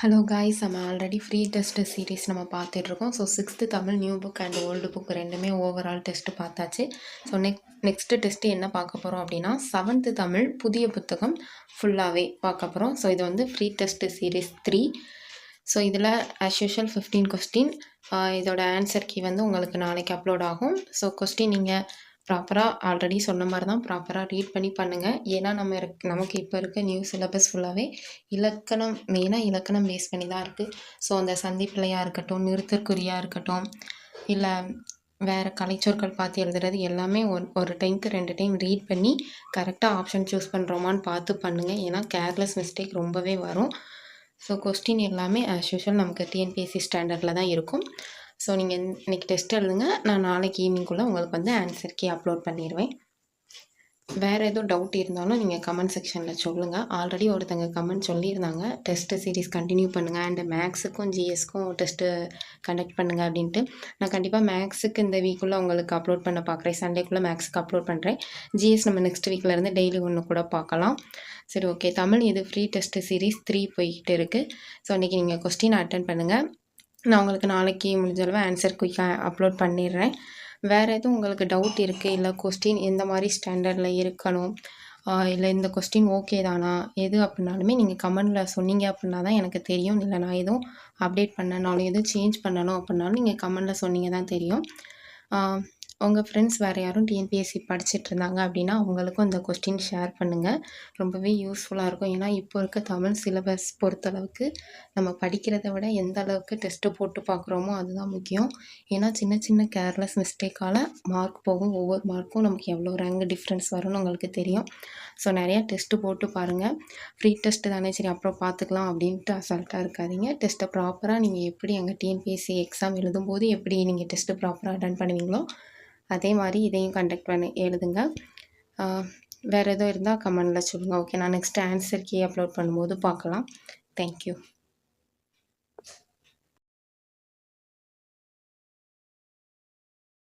Hello guys, நம்ம already free test series நம்ம பார்த்துட்ருக்கோம். So 6th Tamil new book and old book ரெண்டுமே overall test பார்த்தாச்சு. ஸோ நெக்ஸ்ட்டு டெஸ்ட்டு என்ன பார்க்க போகிறோம் அப்படின்னா 7th தமிழ் புதிய புத்தகம் ஃபுல்லாகவே பார்க்க போகிறோம். ஸோ இது வந்து ஃப்ரீ டெஸ்ட் சீரீஸ் 3. ஸோ இதில் ஆஸ் யூஷுவல் 15 கொஸ்டின். இதோட ஆன்சர் கீ வந்து உங்களுக்கு நாளைக்கு அப்லோட் ஆகும். ஸோ கொஸ்டின் நீங்கள் ப்ராப்பராக ஆல்ரெடி சொன்ன மாதிரி தான் ப்ராப்பராக ரீட் பண்ணி பண்ணுங்கள். ஏன்னா நமக்கு இப்போ இருக்க நியூ சிலபஸ் ஃபுல்லாகவே மெயினாக இலக்கணம் பேஸ் பண்ணி தான் இருக்குது. ஸோ அந்த சந்திப்பிழையாக இருக்கட்டும், நிறுத்தற்குறியாக இருக்கட்டும், இல்லை வேறு கலைச்சொற்கள் பார்த்து எழுதுறது எல்லாமே ஒரு டைமுக்கு 2 டைம் ரீட் பண்ணி கரெக்டாக ஆப்ஷன் சூஸ் பண்ணுறோமான்னு பார்த்து பண்ணுங்கள். ஏன்னா கேர்லெஸ் மிஸ்டேக் ரொம்பவே வரும். ஸோ கொஸ்டின் எல்லாமே ஆஸ் யூஷுவல் நமக்கு டிஎன்பிஎஸ்சி ஸ்டாண்டர்டில் தான் இருக்கும். ஸோ நீங்கள் இன்றைக்கி டெஸ்ட் எழுதுங்க. நான் நாளைக்கு ஈவினிங்குள்ளே உங்களுக்கு வந்து ஆன்சர் கீ அப்லோட் பண்ணிடுவேன். வேறு எதுவும் டவுட் இருந்தாலும் நீங்கள் கமெண்ட் செக்ஷனில் சொல்லுங்கள். ஆல்ரெடி ஒருத்தங்க கமெண்ட் சொல்லியிருந்தாங்க, டெஸ்ட்டு சீரீஸ் கண்டினியூ பண்ணுங்கள் அண்ட் மேக்ஸுக்கும் ஜிஎஸ்க்கும் டெஸ்ட்டு கண்டக்ட் பண்ணுங்கள் அப்படின்ட்டு. நான் கண்டிப்பாக மேக்ஸுக்கு இந்த வீக்குள்ளே உங்களுக்கு அப்லோட் பண்ண பார்க்குறேன். சண்டேக்குள்ளே மேக்ஸுக்கு அப்லோட் பண்ணுறேன். ஜிஎஸ் நம்ம நெக்ஸ்ட் வீக்கிலேருந்து டெய்லி ஒன்று கூட பார்க்கலாம். சரி, ஓகே. தமிழ் இது ஃப்ரீ டெஸ்ட்டு சீரீஸ் 3 போய்கிட்டு இருக்குது. ஸோ இன்றைக்கி நீங்கள் கொஸ்டின் அட்டன் பண்ணுங்கள். நான் உங்களுக்கு நாளைக்கு முடிஞ்ச அளவு ஆன்சர் குயிக்காக அப்லோட் பண்ணிடுறேன். வேறு எதுவும் உங்களுக்கு டவுட் இருக்குது, இல்லை கொஸ்டின் எந்த மாதிரி ஸ்டாண்டர்டில் இருக்கணும், இல்லை இந்த கொஸ்டின் ஓகே தானா எது அப்படின்னாலுமே நீங்கள் கமெண்டில் சொன்னீங்க அப்படின்னா தான் எனக்கு தெரியும். இல்லை நான் எதுவும் அப்டேட் பண்ணனாலும் எதுவும் சேஞ்ச் பண்ணணும் அப்படின்னாலும் நீங்கள் கமெண்டில் சொன்னீங்க தான் தெரியும். உங்கள் ஃப்ரெண்ட்ஸ் வேறு யாரும் டிஎன்பிஎஸ்சி படிச்சுட்டு இருந்தாங்க அப்படின்னா அவங்களுக்கும் இந்த கொஸ்டின் ஷேர் பண்ணுங்கள். ரொம்பவே யூஸ்ஃபுல்லாக இருக்கும். ஏன்னா இப்போ இருக்க தமிழ் சிலபஸ் பொறுத்தளவுக்கு நம்ம படிக்கிறத விட எந்த அளவுக்கு டெஸ்ட்டு போட்டு பார்க்குறோமோ அதுதான் முக்கியம். ஏன்னா சின்ன சின்ன கேர்லெஸ் மிஸ்டேக்கால் மார்க் போகும். ஒவ்வொரு மார்க்கும் நமக்கு எவ்வளோ ரேங்க் டிஃப்ரென்ஸ் வரும்னு உங்களுக்கு தெரியும். ஸோ நிறையா டெஸ்ட்டு போட்டு பாருங்கள். ஃப்ரீ டெஸ்ட்டு தானே, சரி அப்புறம் பார்த்துக்கலாம் அப்படின்ட்டு அசால்ட்டாக இருக்காதீங்க. டெஸ்ட்டை ப்ராப்பராக நீங்கள் எப்படி அங்கே டிஎன்பிஎஸ்சி எக்ஸாம் எழுதும்போது எப்படி நீங்கள் டெஸ்ட்டு ப்ராப்பராக அட்டன் பண்ணுவீங்களோ அதே மாதிரி இதையும் கண்டக்ட் பண்ணி எழுதுங்க. வேறு எதுவும் இருந்தால் கமெண்டில் சொல்லுங்கள். ஓகே, நான் நெக்ஸ்ட் ஆன்சர் கீ அப்லோட் பண்ணும்போது பார்க்கலாம். தேங்க்யூ.